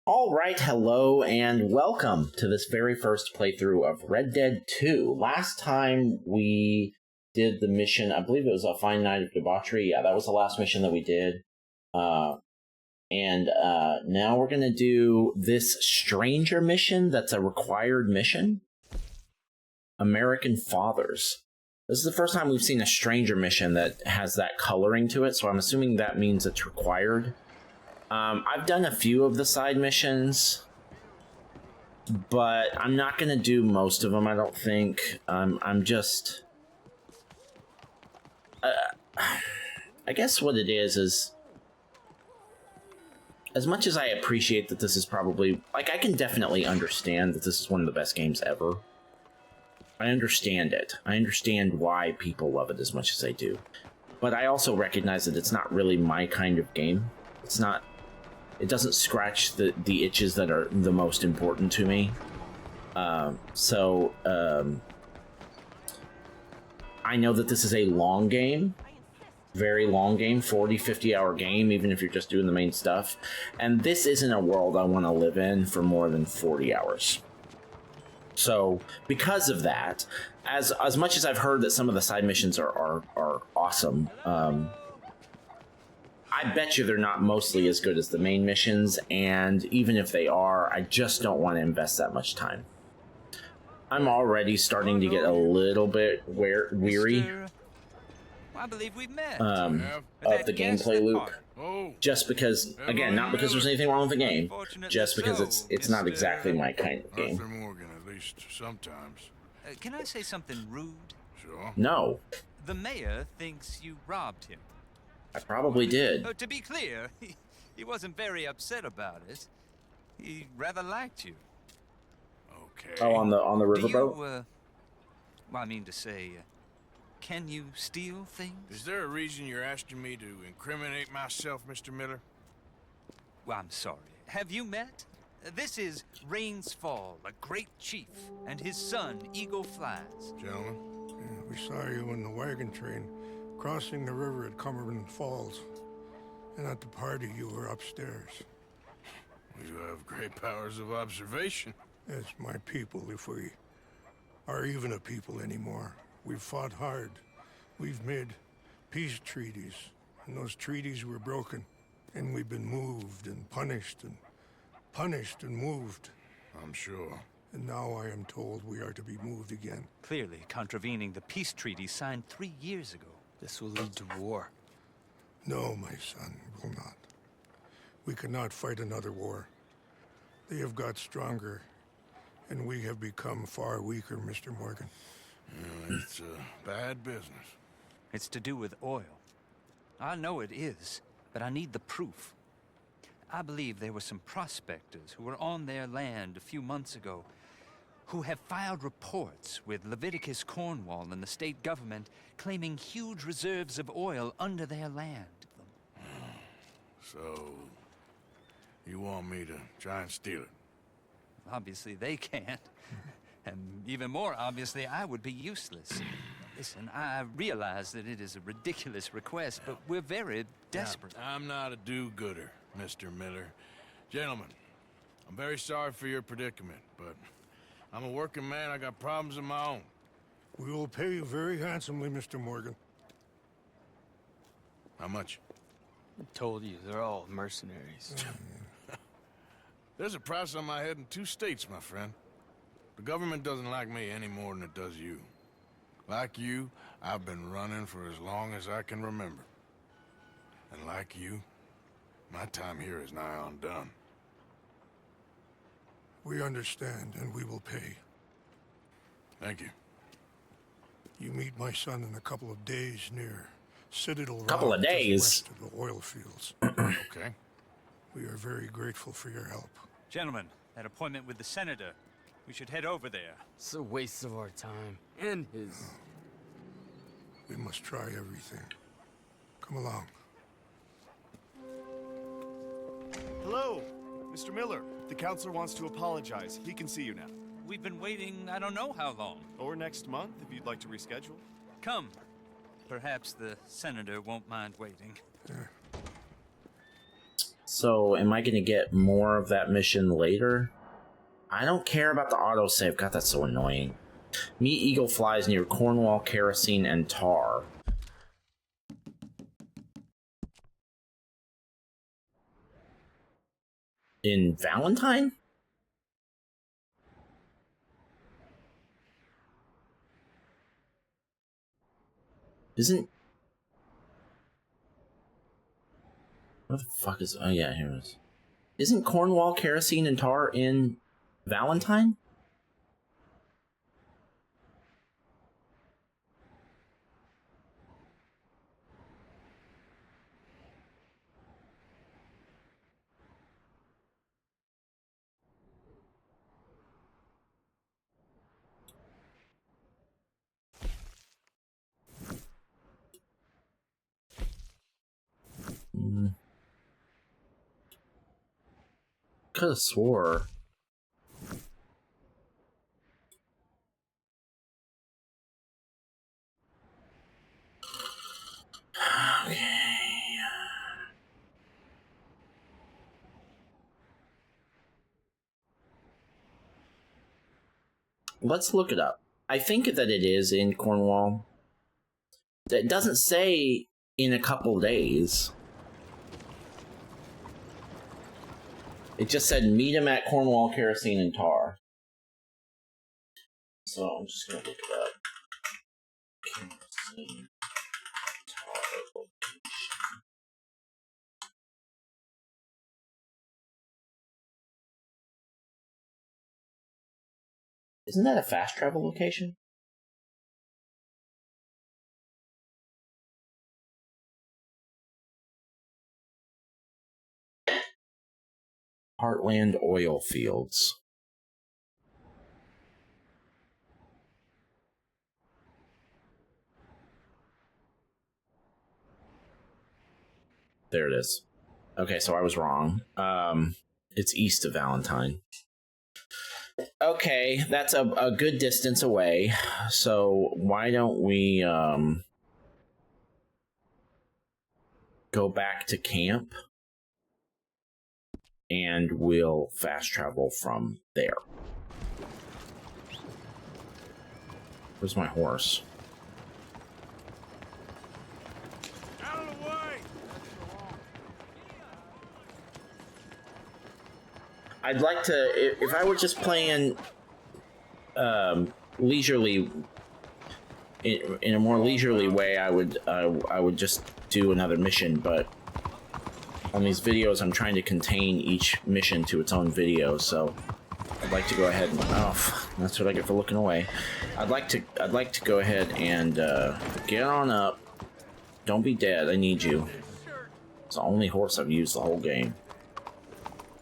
All right, hello, and welcome to this very first playthrough of Red Dead 2. Last time we did the mission, I believe it was a Fine Night of Debauchery. Yeah, that was the last mission that we did. Now we're going to do this Stranger mission that's a required mission. American Fathers. This is the first time we've seen a Stranger mission that has that coloring to it, so I'm assuming that means it's required. I've done a few of the side missions, but I'm not going to do most of them, I don't think. I'm just... I guess what it is... As much as I appreciate that this is probably... Like, I can definitely understand that this is one of the best games ever. I understand it. I understand why people love it as much as they do. But I also recognize that it's not really my kind of game. It's not... It doesn't scratch the itches that are the most important to me. I know that this is a long game. Very long game. 40, 50-hour game, even if you're just doing the main stuff. And this isn't a world I want to live in for more than 40 hours. So, because of that, as much as I've heard that some of the side missions are awesome, I bet you they're not mostly as good as the main missions, and even if they are, I just don't want to invest that much time. I'm already starting to get a little bit weary I believe we've met. of the gameplay loop. Just because, again, not because there's anything wrong with the game, just because it's not exactly my kind of game. Arthur Morgan, at least sometimes. Can I say something rude? Sure. No, The mayor thinks you robbed him. I probably did. To be clear, he wasn't very upset about it. He rather liked you. Okay. Oh, on the riverboat? Well, I mean to say, can you steal things? Is there a reason you're asking me to incriminate myself, Mr. Miller? Well, I'm sorry. Have you met? This is Rains Fall, a great chief, and his son, Eagle Flies. Gentlemen? Yeah, we saw you in the wagon train crossing the river at Cumberland Falls. And at the party, you were upstairs. You have great powers of observation. Yes, my people, if we are even a people anymore. We've fought hard. We've made peace treaties. And those treaties were broken. And we've been moved and punished and punished and moved. I'm sure. And now I am told we are to be moved again. Clearly contravening the peace treaty signed 3 years ago. This will lead to war. No, my son, it will not. We cannot fight another war. They have got stronger, and we have become far weaker, Mr. Morgan. Yeah, it's a bad business. It's to do with oil. I know it is, but I need the proof. I believe there were some prospectors who were on their land a few months ago who have filed reports with Leviticus Cornwall and the state government claiming huge reserves of oil under their land. So, you want me to try and steal it? Obviously they can't. And even more obviously, I would be useless. Listen, I realize that it is a ridiculous request, but we're very desperate. Now, I'm not a do-gooder, Mr. Miller. Gentlemen, I'm very sorry for your predicament, but I'm a working man. I got problems of my own. We will pay you very handsomely, Mr. Morgan. How much? I told you, they're all mercenaries. There's a price on my head in 2 states, my friend. The government doesn't like me any more than it does you. Like you, I've been running for as long as I can remember. And like you, my time here is nigh undone. We understand, and we will pay. Thank you. You meet my son in a couple of days near Citadel. Couple of days? West of the oil fields. Okay. We are very grateful for your help. Gentlemen, that appointment with the senator. We should head over there. It's a waste of our time. And his. We must try everything. Come along. Hello, Mr. Miller. The counselor wants to apologize. He can see you now. We've been waiting I don't know how long. Or next month, if you'd like to reschedule. Come. Perhaps the senator won't mind waiting. So, am I going to get more of that mission later? I don't care about the autosave. God, that's so annoying. Meet eagle flies near Cornwall, kerosene, and tar. In Valentine? Isn't... Where the fuck is... Oh, yeah, here it is. Isn't Cornwall, kerosene, and tar in Valentine? Could have swore. Okay. Let's look it up. I think that it is in Cornwall. It doesn't say in a couple days. It just said meet him at Cornwall, kerosene, and tar. So I'm just gonna look it up. Kerosene, tar location. Isn't that a fast travel location? Heartland oil fields. There it is. Okay, so I was wrong. It's east of Valentine. Okay, that's a good distance away. So why don't we go back to camp and we'll fast travel from there. Where's my horse? Out of the way! I'd like to, if I were just playing leisurely, in a more leisurely way, I would just do another mission, but on these videos I'm trying to contain each mission to its own video, so I'd like to go ahead and, oh, that's what I get for looking away. I'd like to go ahead and get on up. Don't be dead, I need you. It's the only horse I've used the whole game.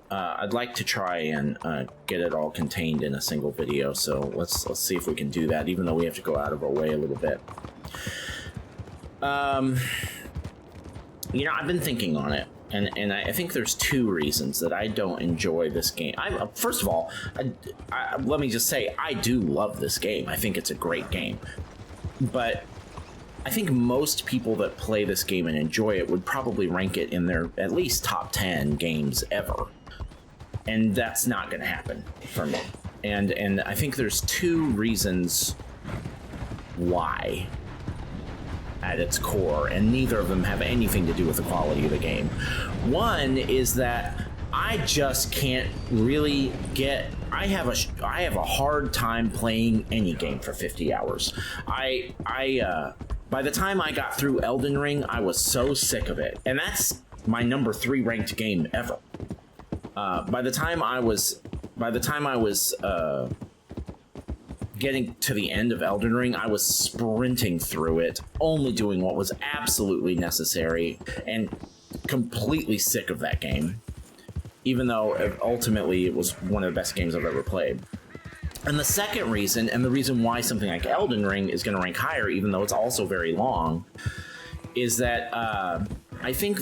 I'd like to try and get it all contained in a single video, so let's see if we can do that, even though we have to go out of our way a little bit. You know, I've been thinking on it, and I think there's two reasons that I don't enjoy this game. First of all, let me just say, I do love this game. I think it's a great game. But I think most people that play this game and enjoy it would probably rank it in their at least top 10 games ever. And that's not going to happen for me. And I think there's two reasons why at its core, and neither of them have anything to do with the quality of the game. One is that I just can't really get... I have a hard time playing any game for 50 hours. By the time I got through Elden Ring, I was so sick of it. And that's my number 3 ranked game ever. By the time I was getting to the end of Elden Ring, I was sprinting through it, only doing what was absolutely necessary, and completely sick of that game. Even though ultimately it was one of the best games I've ever played. And the second reason, and the reason why something like Elden Ring is going to rank higher, even though it's also very long, is that I think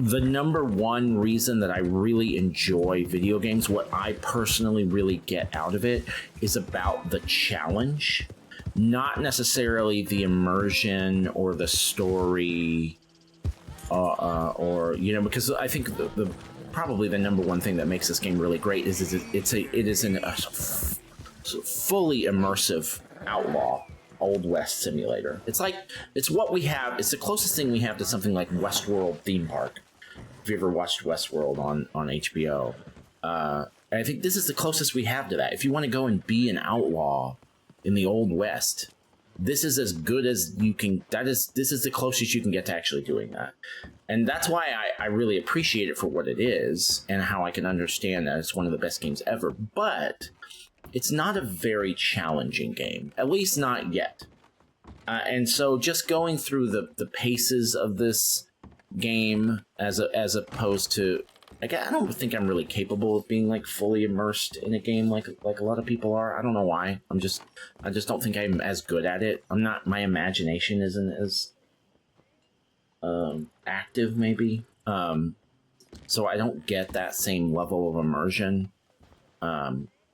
the number one reason that I really enjoy video games, what I personally really get out of it, is about the challenge, not necessarily the immersion or the story or you know, because I think the probably the number one thing that makes this game really great is it is a fully immersive outlaw Old West simulator. It's what we have. It's the closest thing we have to something like Westworld theme park. If you ever watched Westworld on HBO, I think this is the closest we have to that. If you want to go and be an outlaw in the Old West, this is as good as you can. This is the closest you can get to actually doing that. And that's why I really appreciate it for what it is and how I can understand that it's one of the best games ever. But it's not a very challenging game, at least not yet. And so just going through the paces of this game as opposed to, I don't think I'm really capable of being like fully immersed in a game like a lot of people are. I don't know why. I just don't think I'm as good at it. My imagination isn't as active maybe. So I don't get that same level of immersion.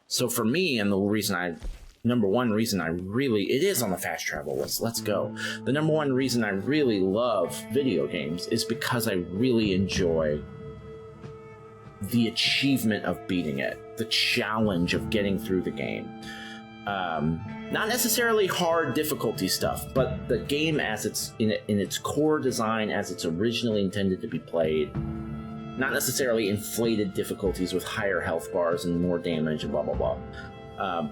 So for me, and number one reason it is on the fast travel list. Let's go. The number one reason I really love video games is because I really enjoy the achievement of beating it, the challenge of getting through the game. Not necessarily hard difficulty stuff, but the game as it's in its core design, as it's originally intended to be played. Not necessarily inflated difficulties with higher health bars and more damage and blah, blah, blah.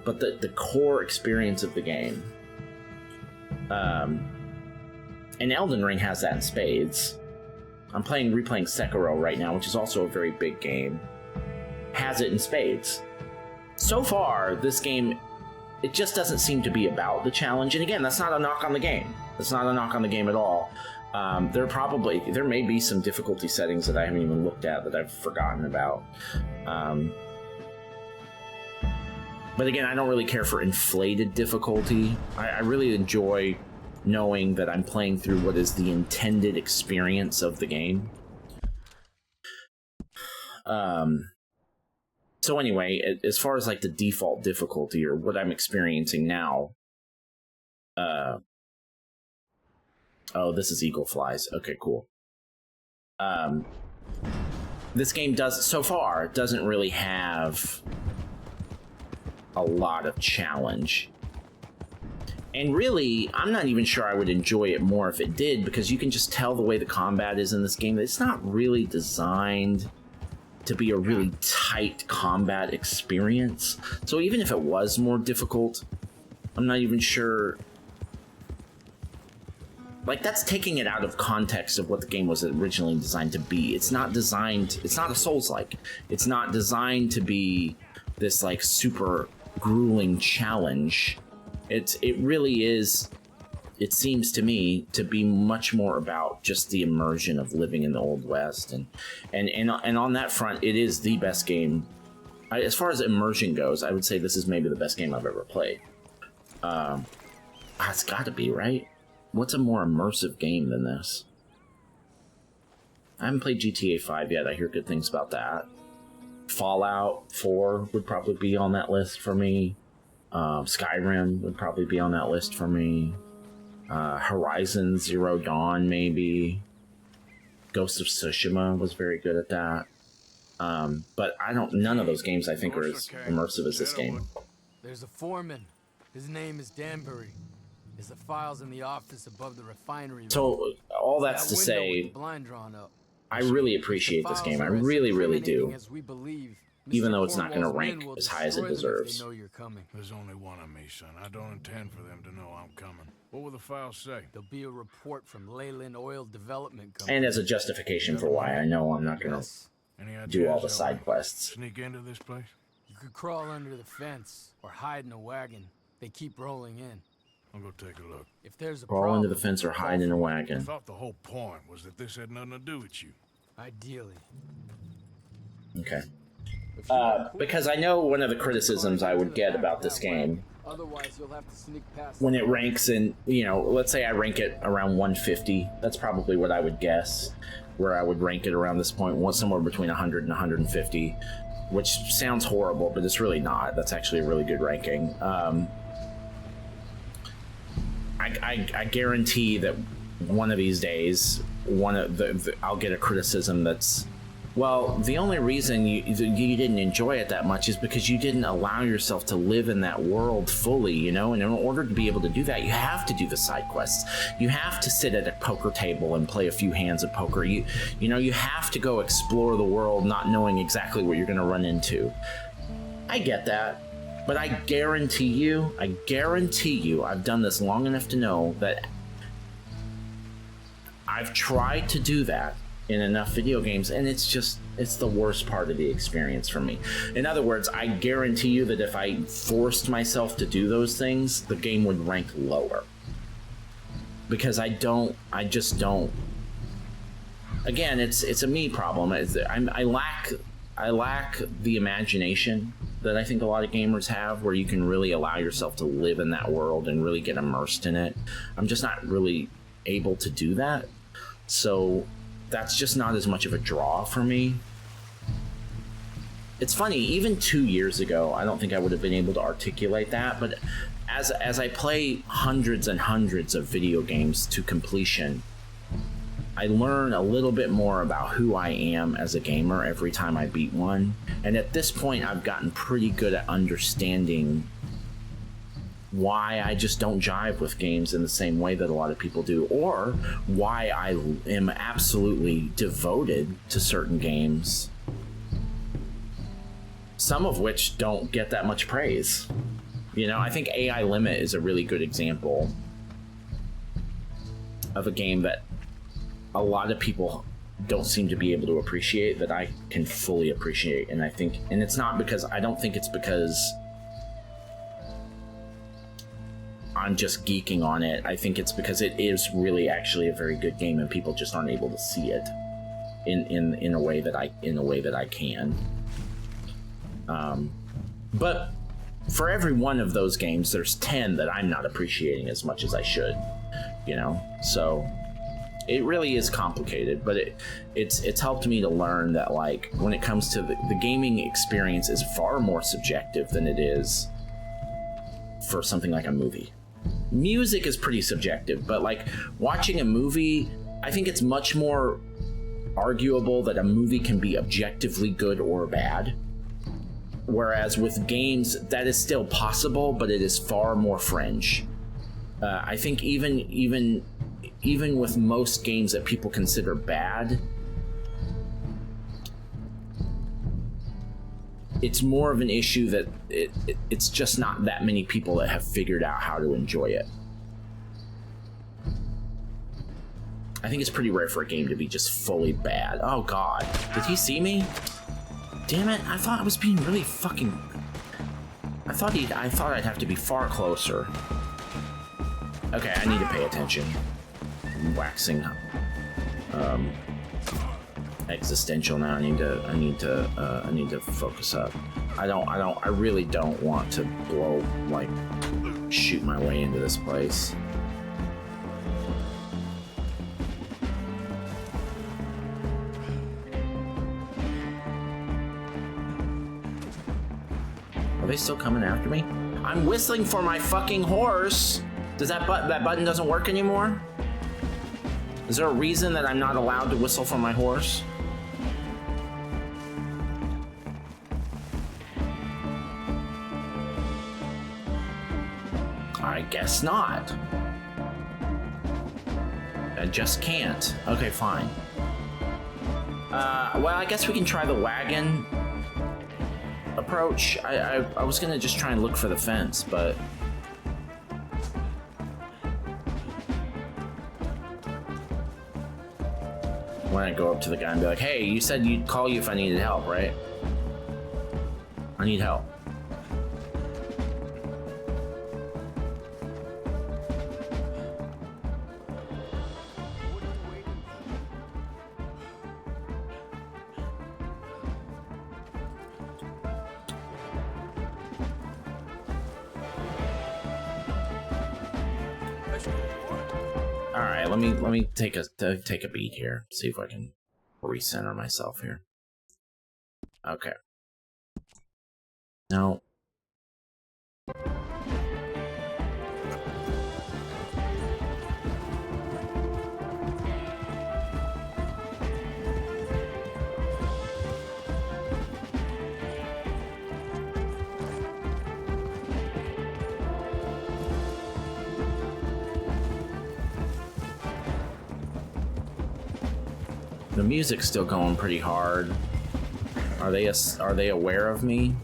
But the core experience of the game. And Elden Ring has that in spades. I'm replaying Sekiro right now, which is also a very big game. Has it in spades. So far, this game, it just doesn't seem to be about the challenge. And again, that's not a knock on the game. That's not a knock on the game at all. There may be some difficulty settings that I haven't even looked at that I've forgotten about. But again, I don't really care for inflated difficulty. I really enjoy knowing that I'm playing through what is the intended experience of the game. So anyway, as far as like the default difficulty or what I'm experiencing now, oh, this is Eagle Flies. Okay, cool. This game doesn't really have a lot of challenge. And really, I'm not even sure I would enjoy it more if it did, because you can just tell the way the combat is in this game. It's not really designed to be a really tight combat experience. So even if it was more difficult, I'm not even sure. Like, that's taking it out of context of what the game was originally designed to be. It's not a Souls-like. It's not designed to be this, like, super grueling challenge. It really is, it seems to me, to be much more about just the immersion of living in the Old West. And on that front, it is the best game. As far as immersion goes, I would say this is maybe the best game I've ever played. It's got to be, right? What's a more immersive game than this? I haven't played GTA 5 yet. I hear good things about that. Fallout 4 would probably be on that list for me. Skyrim would probably be on that list for me. Horizon Zero Dawn, maybe. Ghost of Tsushima was very good at that. But none of those games I think are as immersive as this game. There's a foreman. His name is Danbury. There's the files in the office above the refinery. So, all that's to say, I really appreciate this game. I really, really do. Even though it's not going to rank as high as it deserves. There's only one of me, son. I don't intend for them to know I'm coming. What will the files say? There'll be a report from Leyland Oil Development Company. And as a justification for why I know I'm not going to do all the side quests. Sneak into this place? You could crawl under the fence or hide in a wagon. They keep rolling in. I'll go take a look. If there's a crawl problem, into the fence or hide in a wagon. I thought the whole point was that this had nothing to do with you. Ideally. Okay. Because I know one of the criticisms I would get about this game, when it ranks in, let's say I rank it around 150, that's probably what I would guess, where I would rank it around this point, somewhere between 100 and 150, which sounds horrible, but it's really not. That's actually a really good ranking. I guarantee that one of these days, I'll get a criticism that's, well, the only reason you didn't enjoy it that much is because you didn't allow yourself to live in that world fully, you know? And in order to be able to do that, you have to do the side quests. You have to sit at a poker table and play a few hands of poker. You know, you have to go explore the world not knowing exactly what you're going to run into. I get that. But I guarantee you, I've done this long enough to know that I've tried to do that in enough video games, and it's the worst part of the experience for me. In other words, I guarantee you that if I forced myself to do those things, the game would rank lower. Because I just don't. Again, it's a me problem. I lack the imagination that I think a lot of gamers have, where you can really allow yourself to live in that world and really get immersed in it. I'm just not really able to do that. So that's just not as much of a draw for me. It's funny, even 2 years ago, I don't think I would have been able to articulate that, but as I play hundreds and hundreds of video games to completion, I learn a little bit more about who I am as a gamer every time I beat one. And at this point, I've gotten pretty good at understanding why I just don't jive with games in the same way that a lot of people do, or why I am absolutely devoted to certain games, some of which don't get that much praise. You know, I think AI Limit is a really good example of a game that a lot of people don't seem to be able to appreciate, that I can fully appreciate. And I think, and it's not because, I don't think it's because I'm just geeking on it. I think it's because it is really actually a very good game, and people just aren't able to see it in a way that I can. But for every one of those games, there's 10 that I'm not appreciating as much as I should, you know? So it really is complicated, but it's helped me to learn that, like, when it comes to the gaming experience is far more subjective than it is for something like a movie. Music is pretty subjective, but like watching a movie, I think it's much more arguable that a movie can be objectively good or bad. Whereas with games, that is still possible, but it is far more fringe. I think even with most games that people consider bad, it's more of an issue that it's just not that many people that have figured out how to enjoy it. I think it's pretty rare for a game to be just fully bad. Oh god, did he see me? Damn it, I thought I was being really fucking... I thought I'd have to be far closer. Okay, I need to pay attention. I'm waxing existential now. I need to focus up. I really don't want to shoot my way into this place. Are they still coming after me? I'm whistling for my fucking horse. Does that button doesn't work anymore? Is there a reason that I'm not allowed to whistle for my horse? I guess not. I just can't. Okay, fine. Well, I guess we can try the wagon approach. I was gonna just try and look for the fence, but... when I go up to the guy and be like, hey, you said you'd call you if I needed help, right? I need help. Let me take a beat here. See if I can recenter myself here. Okay. No. The music's still going pretty hard. Are they aware of me?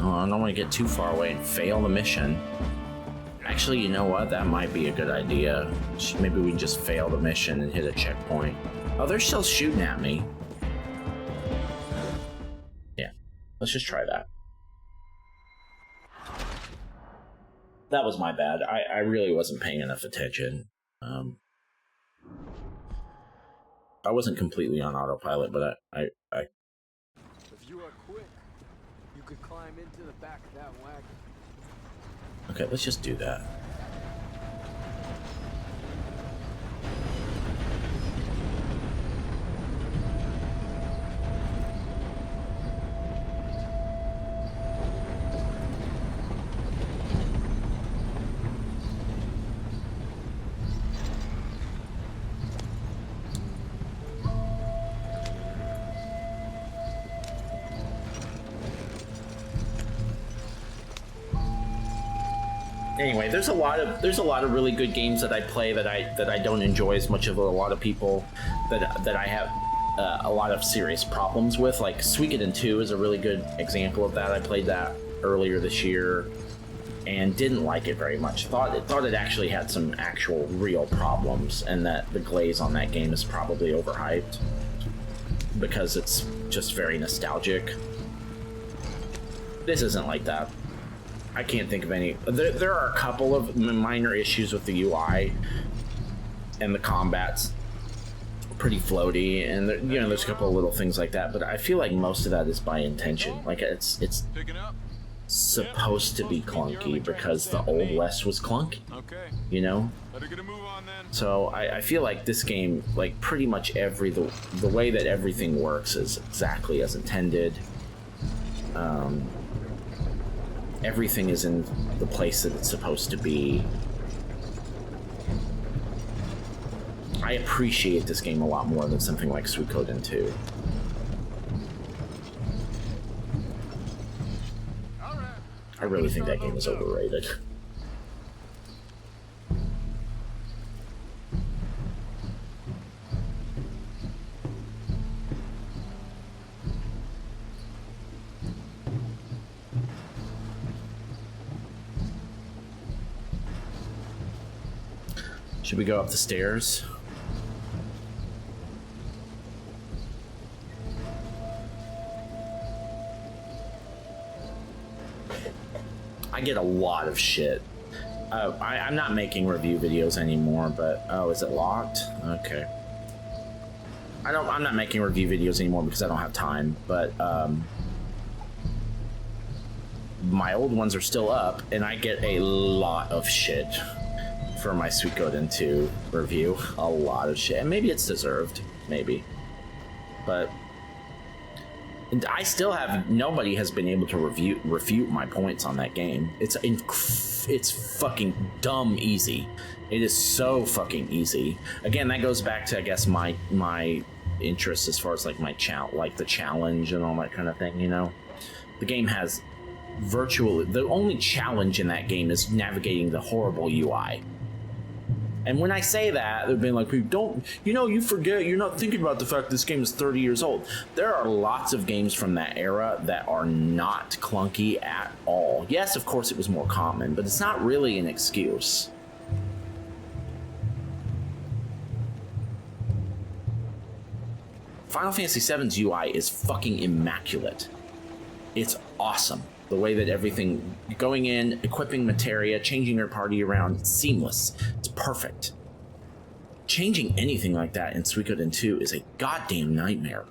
Oh, I don't want to get too far away and fail the mission. Actually, you know what? That might be a good idea. Maybe we can just fail the mission and hit a checkpoint. Oh, they're still shooting at me. Yeah, let's just try that. That was my bad. I really wasn't paying enough attention. I wasn't completely on autopilot, but I If you are quick, you could climb into the back of that wagon. okay, let's just do that. Anyway, there's a lot of really good games that I play that I don't enjoy as much as a lot of people that I have a lot of serious problems with. Like Suikoden 2 is a really good example of that. I played that earlier this year and didn't like it very much. Thought it actually had some actual real problems, and that the glaze on that game is probably overhyped because it's just very nostalgic. This isn't like that. I can't think of any. There are a couple of minor issues with the UI, and the combat's pretty floaty, and there's a couple of little things like that. But I feel like most of that is by intention. Like it's supposed to be clunky because the Old West was clunky. You know. So I feel like this game, like pretty much the way that everything works is exactly as intended. Everything is in the place that it's supposed to be. I appreciate this game a lot more than something like Suikoden 2. I really think that game is overrated. Should we go up the stairs? I get a lot of shit. I'm not making review videos anymore, but oh, is it locked? Okay. I'm not making review videos anymore because I don't have time, but my old ones are still up, and I get a lot of shit for my Suikoden 2 review. A lot of shit. And maybe it's deserved. Maybe. But I still have... Nobody has been able to refute my points on that game. It's fucking dumb easy. It is so fucking easy. Again, that goes back to, I guess, my interest as far as like the challenge and all that kind of thing, you know? The game has virtually... The only challenge in that game is navigating the horrible UI. And when I say that, they've been like, you forget, you're not thinking about the fact this game is 30 years old. There are lots of games from that era that are not clunky at all. Yes, of course it was more common, but it's not really an excuse. Final Fantasy VII's UI is fucking immaculate. It's awesome. The way that everything, going in, equipping materia, changing your party around, it's seamless. It's perfect. Changing anything like that in Suikoden 2 is a goddamn nightmare.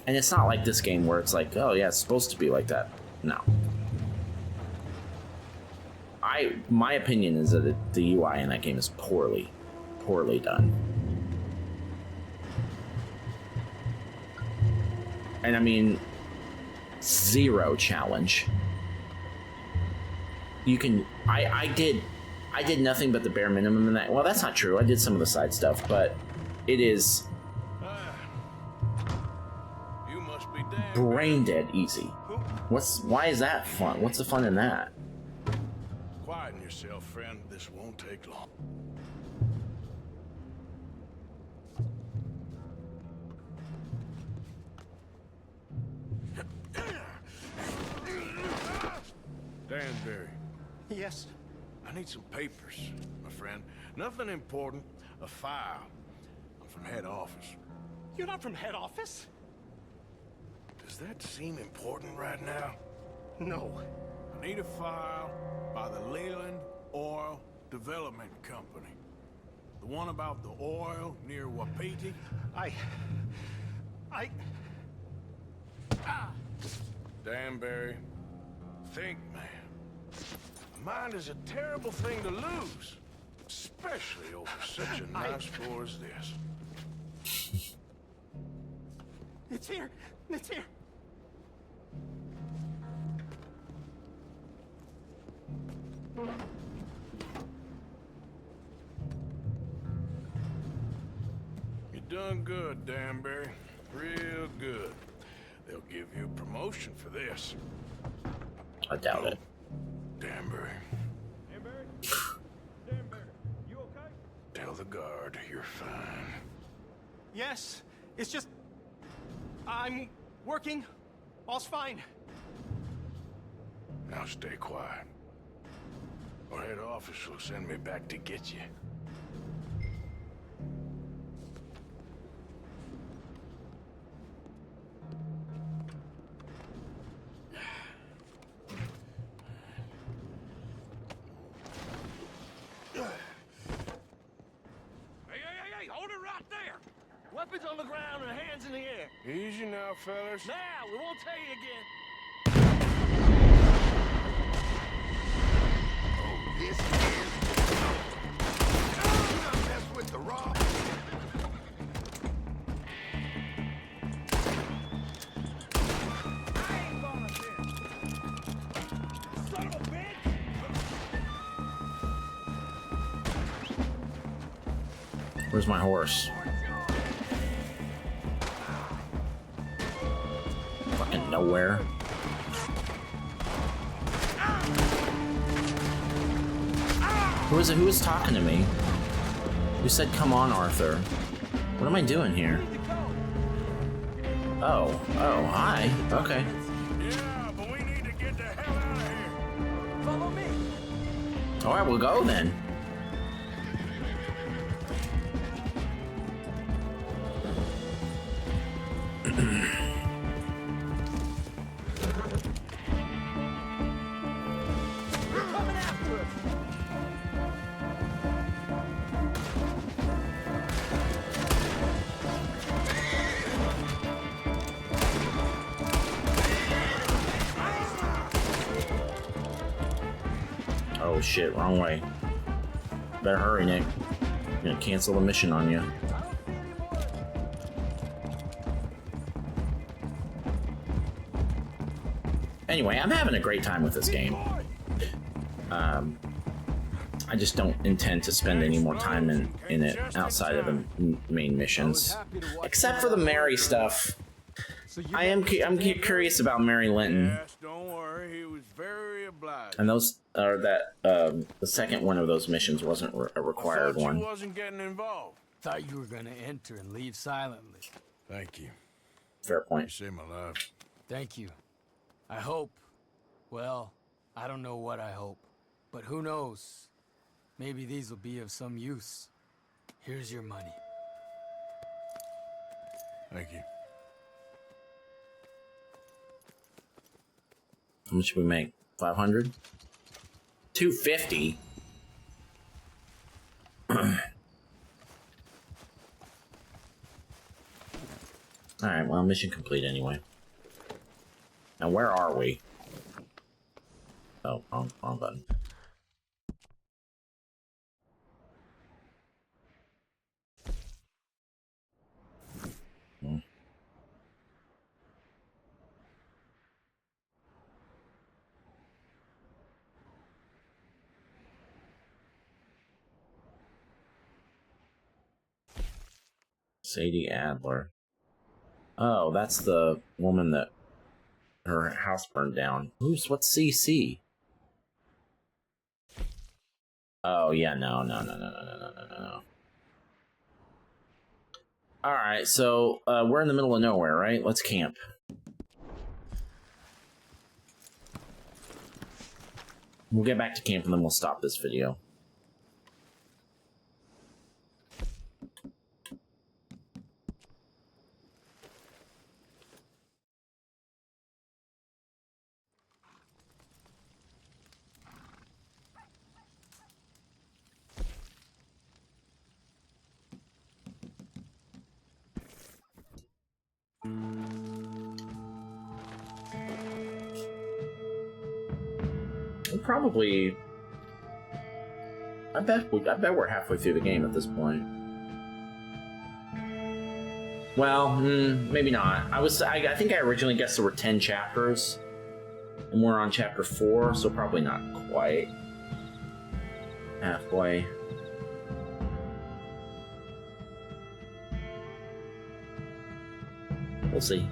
And it's not like this game where it's like, oh yeah, it's supposed to be like that. No. My opinion is that the UI in that game is poorly done. And I mean, zero challenge. You can... I did nothing but the bare minimum in that. Well, that's not true. I did some of the side stuff, but it is... brain dead easy. Why is that fun? What's the fun in that? Quieten yourself, friend. This won't take long. Danbury, Yes. I need some papers, my friend. Nothing important. A file. I'm from head office. You're not from head office? Does that seem important right now? No. I need a file by the Leland Oil Development Company. The one about the oil near Wapiti? I... Danbury, think, man. A mind is a terrible thing to lose. Especially over such a nice floor as this. It's here. It's here. You done good, Danbury. Real good. They'll give you a promotion for this. I doubt it. Danbury, Danbury? Danbury, you okay? tell the guard you're fine. Yes. It's just... I'm working. All's fine. Now stay quiet. Or head office will send me back to get you. Hey, hold it right there. Weapons on the ground and hands in the air. Easy now, fellas. Now, we won't tell you again. This is... Do not mess with the rock. I ain't gonna this. Son of a bitch! Where's my horse? Fucking nowhere. Who is it? Who was talking to me? Who said, "Come on, Arthur"? What am I doing here? Oh, hi. Okay. Yeah, but we need to get the hell out of here. Follow me. All right, we'll go then. Coming after us. Oh shit, wrong way. Better hurry, Nick. I'm gonna cancel the mission on you. Anyway, I'm having a great time with this game. I just don't intend to spend any more time in it outside of the main missions. Except for the Mary stuff. I'm curious about Mary Linton. Yes, don't worry. He was very obliging. And those are the second one of those missions wasn't a required I thought one. you wasn't getting involved. Thought you were gonna enter and leave silently. Thank you. Fair You point. saved my life. Thank you. I hope. Well, I don't know what I hope. But who knows? Maybe these will be of some use. Here's your money. Thank you. How much did we make? 500? 250? Alright, well, mission complete anyway. Now, where are we? Oh, wrong button. Sadie Adler. Oh, that's the woman that her house burned down. What's CC? Oh yeah, no. All right, so we're in the middle of nowhere, right? Let's camp. We'll get back to camp and then we'll stop this video. Probably. I bet we're halfway through the game at this point. Well, maybe not. I think I originally guessed there were 10 chapters, and we're on chapter 4, so probably not quite halfway. We'll see.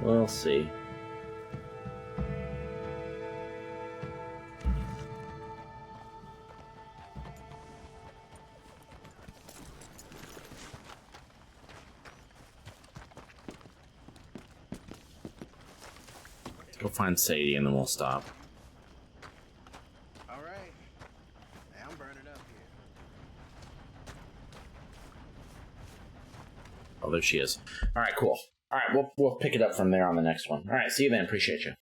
We'll see. Let's go find Sadie and then we'll stop. All right. Now I'm burning up here. Oh, there she is. All right, cool. All right, we'll pick it up from there on the next one. All right, see you then. Appreciate you.